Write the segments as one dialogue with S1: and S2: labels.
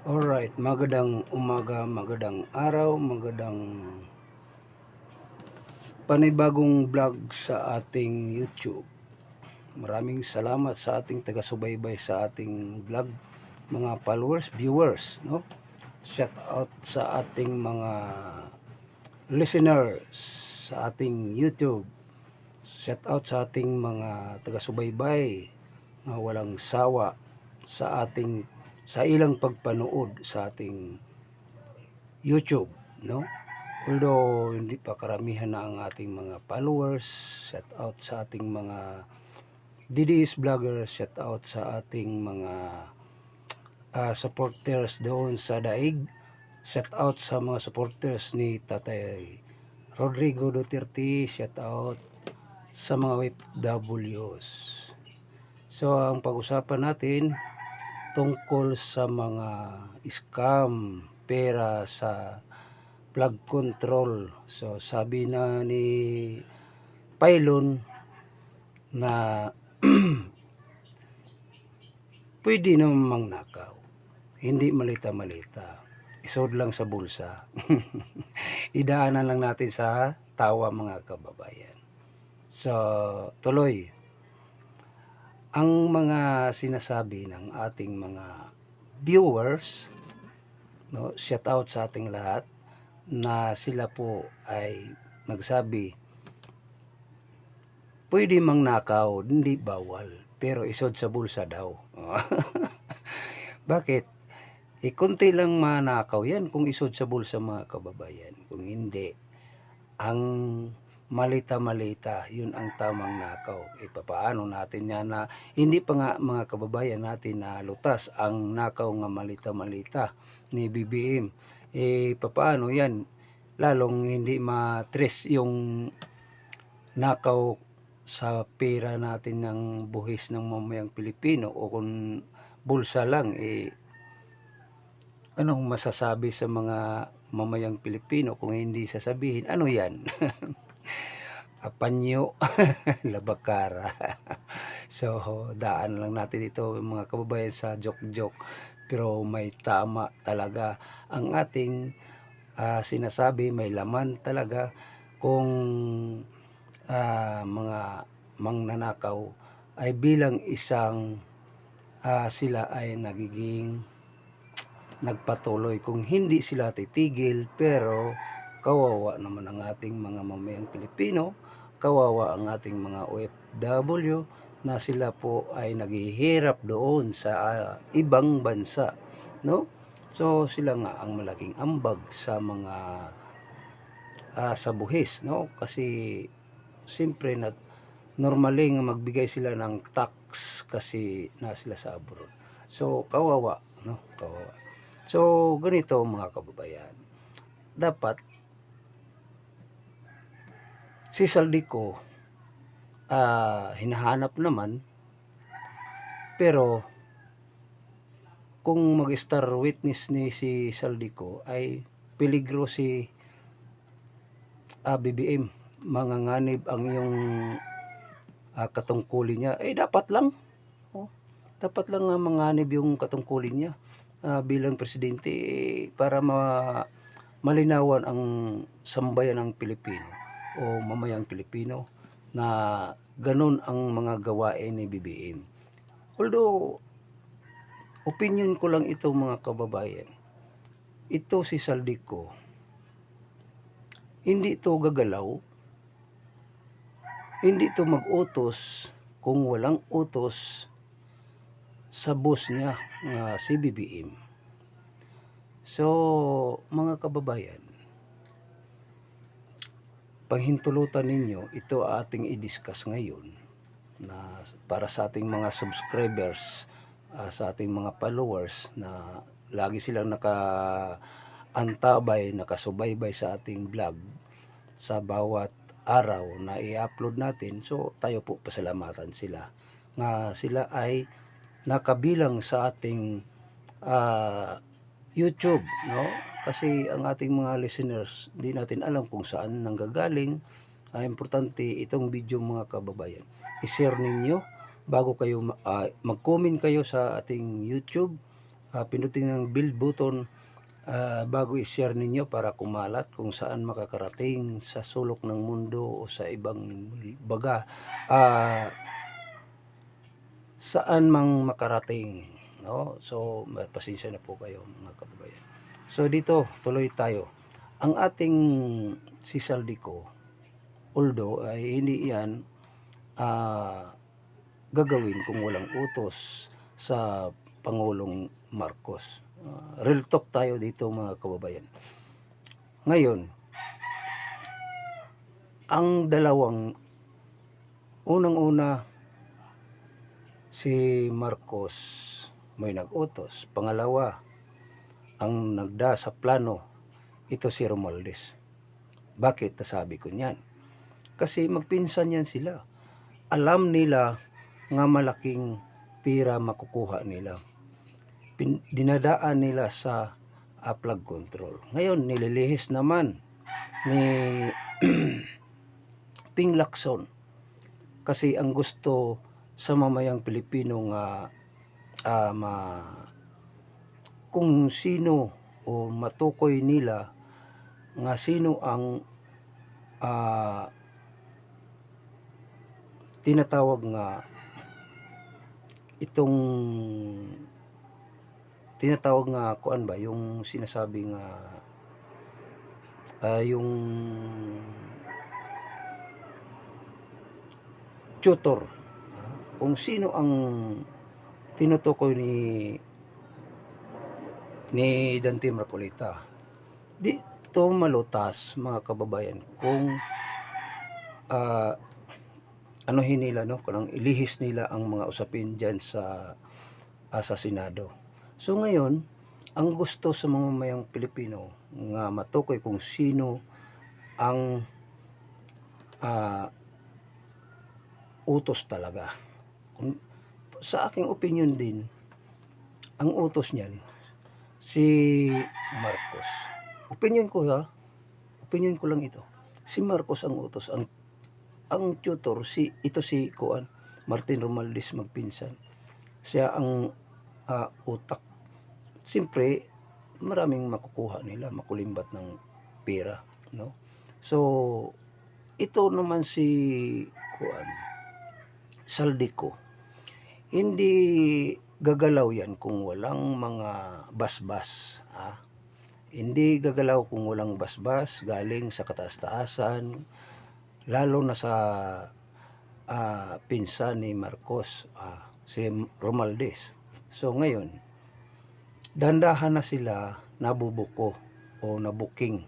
S1: Alright, magandang umaga, magandang araw, magandang panibagong vlog sa ating YouTube. Maraming salamat sa ating taga-subaybay sa ating vlog, mga followers, viewers, no? Shout out sa ating mga listeners sa ating YouTube. Shout out sa ating mga taga-subaybay na walang sawa sa ilang pagpanood sa ating YouTube, no? Although hindi pa karamihan na ang ating mga followers, shout out sa ating mga DDS vloggers, shout out sa ating mga supporters doon sa Daig, shout out sa mga supporters ni Tatay Rodrigo Duterte, shout out sa mga OFWs. So ang pag-usapan natin tungkol sa mga scam, pera sa plug control. So sabi na ni Pylon na pwede naman mangnakaw. Hindi malita-malita. Isod lang sa bulsa. Idaanan lang natin sa tawa mga kababayan. So, tuloy. Ang mga sinasabi ng ating mga viewers, no, shout out sa ating lahat, na sila po ay nagsabi, pwede mangnakaw, hindi bawal, pero isod sa bulsa daw. Bakit? Konti lang manakaw yan kung isod sa bulsa mga kababayan. Kung hindi, ang malita-malita, yun ang tamang nakaw. Papaano natin yan na hindi pa nga mga kababayan natin na lutas ang nakaw nga malita-malita ni BBM. Papaano yan? Lalong hindi matres yung nakaw sa pera natin ng buhis ng mamayang Pilipino, o kung bulsa lang, anong masasabi sa mga mamayang Pilipino kung hindi sasabihin, ano yan? Panyo, labakara. So, daan lang natin ito mga kababayan sa joke-joke. Pero may tama talaga ang ating sinasabi, may laman talaga kung mga mangnanakaw ay bilang isang sila ay nagiging nagpatuloy. Kung hindi sila titigil, pero kawawa naman ang ating mga mamayang Pilipino, kawawa ang ating mga OFW na sila po ay naghihirap doon sa ibang bansa, no? So sila nga ang malaking ambag sa mga sa buhis, no? Kasi siyempre na normaling magbigay sila ng tax kasi na sila sa abroad. So kawawa, no? Kawawa. So ganito mga kababayan, dapat si Saldico hinahanap naman, pero kung mag-star witness ni si Saldico ay peligro si BBM, manganganib ang iyong katungkulin niya. Dapat lang, oh, dapat lang manganib yung katungkulin niya bilang presidente, para malinawan ang sambayan ng Pilipino o mamayang Pilipino na ganun ang mga gawain ni BBM. Although, opinion ko lang ito mga kababayan, ito si Saldico, hindi ito gagalaw, hindi ito mag-utos kung walang utos sa boss niya nga si BBM. So, mga kababayan, panghintulutan ninyo, ito ating i-discuss ngayon na para sa ating mga subscribers, sa ating mga followers na lagi silang nakaantabay, nakasubaybay sa ating vlog sa bawat araw na i-upload natin. So tayo po pasalamatan sila nga sila ay nakabilang sa ating YouTube, no? Kasi ang ating mga listeners, di natin alam kung saan nanggagaling. Importante itong video mga kababayan, i-share ninyo bago kayo mag-comment kayo sa ating YouTube, pindutin ng bell button bago i-share ninyo para kumalat kung saan makakarating sa sulok ng mundo o sa ibang baga, saan mang makarating, no? So pasensya na po kayo mga kababayan. So dito tuloy tayo. Ang ating si Saldico, although ay hindi yan gagawin kung walang utos sa Pangulong Marcos. Real talk tayo dito mga kababayan. Ngayon, ang dalawang unang-una, si Marcos may nag-utos. Pangalawa, ang nagda sa plano, ito si Romualdez. Bakit nasabi ko niyan? Kasi magpinsan yan sila. Alam nila nga malaking pira makukuha nila. Dinadaan nila sa flood control. Ngayon, nililihis naman ni Ping Lacson kasi ang gusto sa mamayang Pilipino nga kung sino o matukoy nila nga sino ang tinatawag nga kuan ba yung sinasabi nga yung tutor, kung sino ang tinutukoy ni Dante Marcolita. Dito malutas mga kababayan kung anuhin nila, no, kung ilihis nila ang mga usapin dyan sa Senado. So ngayon, ang gusto sa mga mamayang Pilipino nga matukoy kung sino ang utos talaga. Sa aking opinion din, ang utos niyan si Marcos. Opinion ko lang ito. Si Marcos ang utos. Ang tutor si Kuan Martin Romualdez magpinsan. Siya ang utak. Siyempre, maraming makukuha nila, makulimbat ng pera, no? So, ito naman si Kuan Saldico, hindi gagalaw yan kung walang mga basbas. Hindi gagalaw kung walang basbas galing sa kataas-taasan, lalo na sa pinsan ni Marcos, si Romualdez. So ngayon, dandahan na sila nabubuko o nabuking,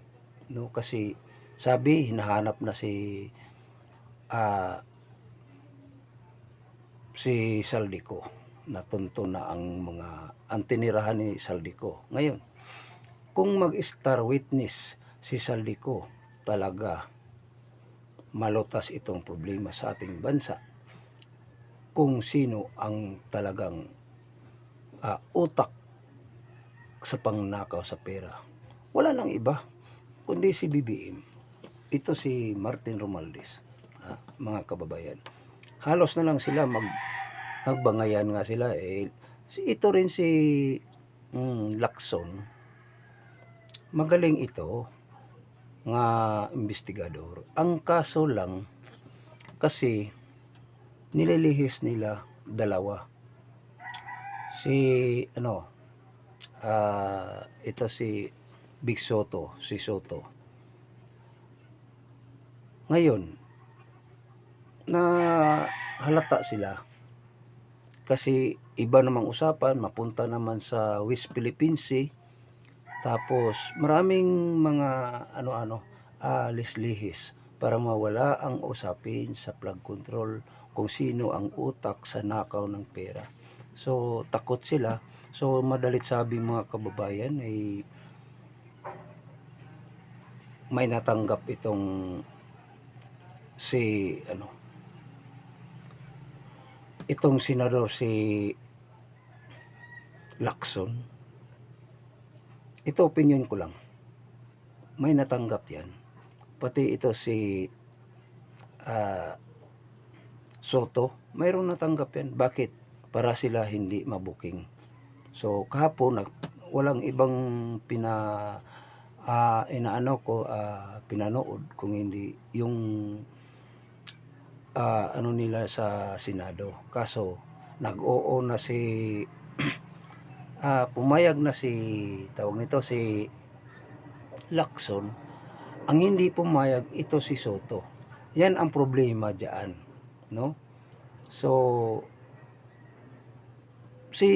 S1: no? Kasi sabi hinahanap na si Saldico. Natunto na ang tinirahan ni Saldico. Ngayon, kung mag-star witness si Saldico, talaga malutas itong problema sa ating bansa. Kung sino ang talagang utak sa pangnakaw sa pera. Wala nang iba kundi si BBM. Ito si Martin Romualdez, mga kababayan. Halos na lang sila nagbangayan nga sila. Ito rin si Lacson. Magaling ito nga investigador. Ang kaso lang kasi nililihis nila dalawa. Ito si Big Soto, si Soto. Ngayon, na halata sila kasi iba namang usapan, mapunta naman sa West Philippine Sea, tapos maraming mga lislihis para mawala ang usapin sa flood control kung sino ang utak sa nakaw ng pera. So takot sila. So madalit sabi mga kababayan ay may natanggap itong itong senador si Lacson. Ito opinion ko lang. May natanggap yan. Pati ito si Soto, mayroong natanggap yan. Bakit? Para sila hindi mabuking. So kahapon walang ibang pinanood kung hindi yung ano nila sa Senado. Kaso nag-oo na pumayag na tawag nito, si Lacson. Ang hindi pumayag ito si Soto. Yan ang problema diyan, no? So si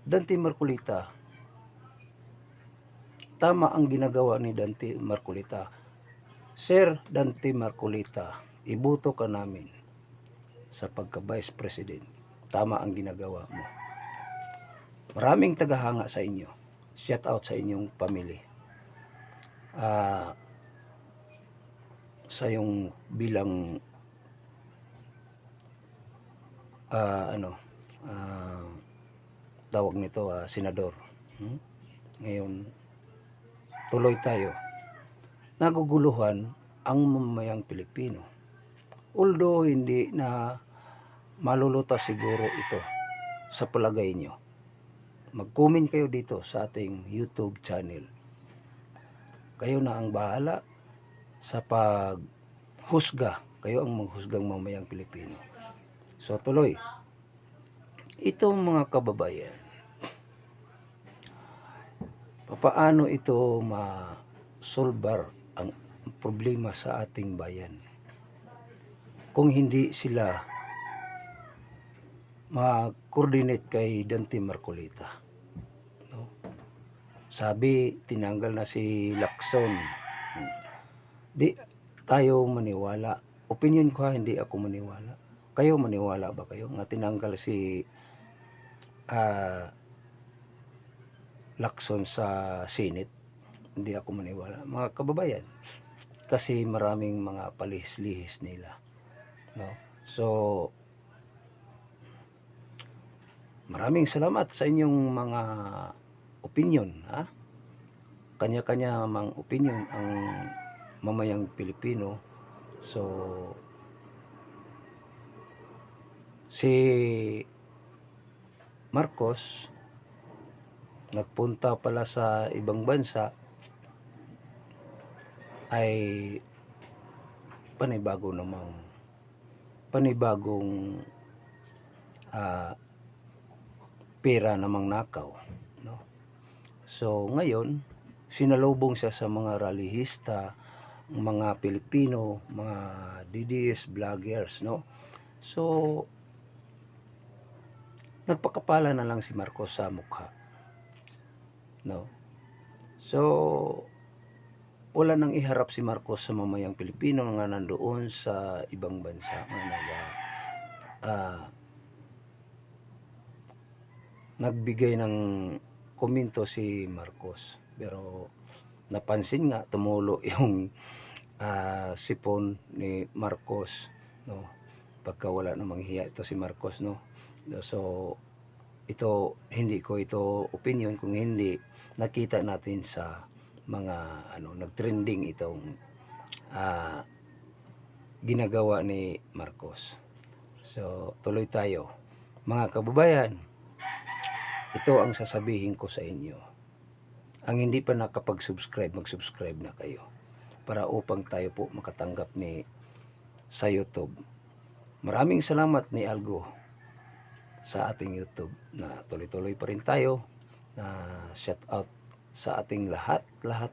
S1: Dante Marcolita, tama ang ginagawa ni Dante Marcolita. Sir Dante Marcolita, iboto ka namin sa pagka-Vice President. Tama ang ginagawa mo. Maraming tagahanga sa inyo. Shout out sa inyong family. Sa yung bilang tawag nito, senador. Ngayon, tuloy tayo. Naguguluhan ang mamayang Pilipino. Although hindi na malulutas siguro ito sa palagay nyo. Mag-comment kayo dito sa ating YouTube channel. Kayo na ang bahala sa paghusga. Kayo ang maghusgang mamayang Pilipino. So tuloy. Itong mga kababayan, paano ito ma-solver ang problema sa ating bayan kung hindi sila mag-coordinate kay Dante Marcolita, no? Sabi tinanggal na si Lacson. Di tayo maniwala. Opinion ko, hindi ako maniwala. Kayo maniwala ba kayo nga tinanggal si Lacson sa Senate? Hindi ako maniwala, mga kababayan, kasi maraming mga palihis-lihis nila, no? So maraming salamat sa inyong mga opinion, kanya-kanya mang opinion ang mamayang Pilipino. So si Marcos nagpunta pala sa ibang bansa ay panibagong pera namang nakaw, no? So ngayon sinalubong siya sa mga rallyista, mga Pilipino, mga DDS vloggers, no? So nagpakapala na lang si Marcos sa mukha, no? So wala nang iharap si Marcos sa mamayang Pilipino nga nandoon sa ibang bansa nga nagbigay ng komento si Marcos. Pero napansin nga tumulo yung sipon ni Marcos, no? Pagka wala namang hiya ito si Marcos, no? So ito, hindi ko ito opinion kung hindi nakita natin sa mga nagtrending itong ginagawa ni Marcos. So tuloy tayo, mga kababayan. Ito ang sasabihin ko sa inyo. Ang hindi pa nakapag-subscribe, mag-subscribe na kayo para upang tayo po makatanggap sa YouTube. Maraming salamat ni Algo sa ating YouTube na tuloy-tuloy pa rin tayo. Shout out sa ating lahat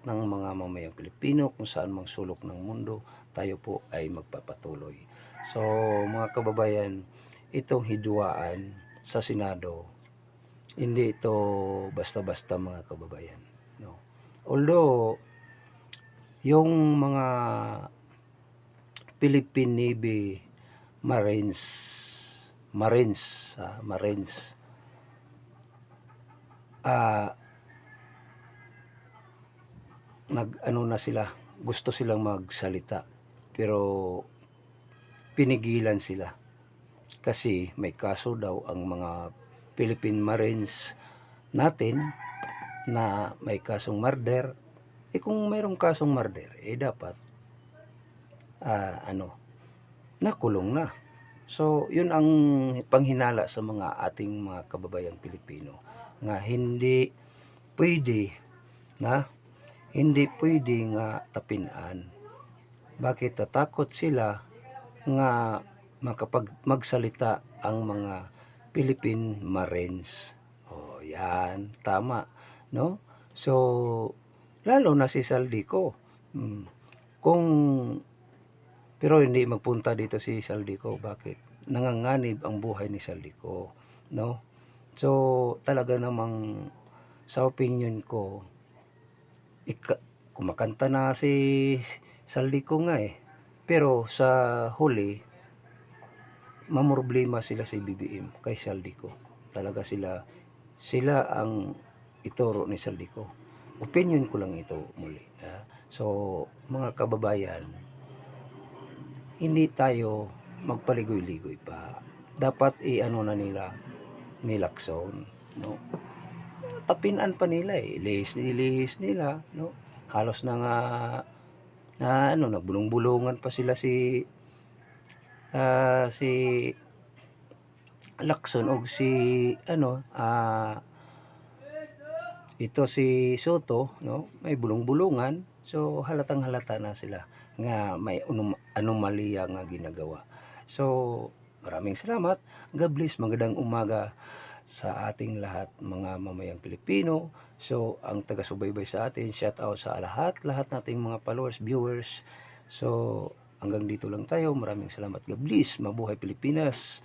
S1: ng mga mamayang Pilipino kung saan mang sulok ng mundo, tayo po ay magpapatuloy. So mga kababayan, itong hidwaan sa Senado, hindi ito basta-basta, mga kababayan, no? Although yung mga Philippine Navy Marines na sila, gusto silang magsalita pero pinigilan sila kasi may kaso daw ang mga Philippine Marines natin na may kasong murder. Kung mayroong kasong murder, dapat nakulong na. So yun ang panghinala sa mga ating mga kababayang Pilipino nga hindi pwede na hindi pwede nga tapinan. Bakit tatakot sila nga magsalita ang mga Philippine Marines? O yan, tama, no? So, lalo na si Saldico. Kung pero hindi magpunta dito si Saldico. Bakit? Nanganganib ang buhay ni Saldico, no? So, talaga namang sa opinion ko, kumakanta na si Saldico nga eh. Pero sa huli, mamroblema sila si BBM kay Saldico. Talaga sila ang ituro ni Saldico. Opinion ko lang ito muli. So, mga kababayan, hindi tayo magpaligoy-ligoy pa. Dapat i-ano na nila ni Lacson, no? Tapinan pa nila eh. Lihis nila, no? Halos na nga nagbulong-bulungan pa sila si Lacson og si ito si Soto, no? May bulong-bulungan. So halatang-halata na sila nga may anomalya nga ginagawa. So maraming salamat. God bless. Magandang umaga sa ating lahat mga mamayang Pilipino. So ang taga-subaybay sa atin, shout out sa lahat nating mga followers, viewers. So hanggang dito lang tayo. Maraming salamat. God bless. Mabuhay Pilipinas.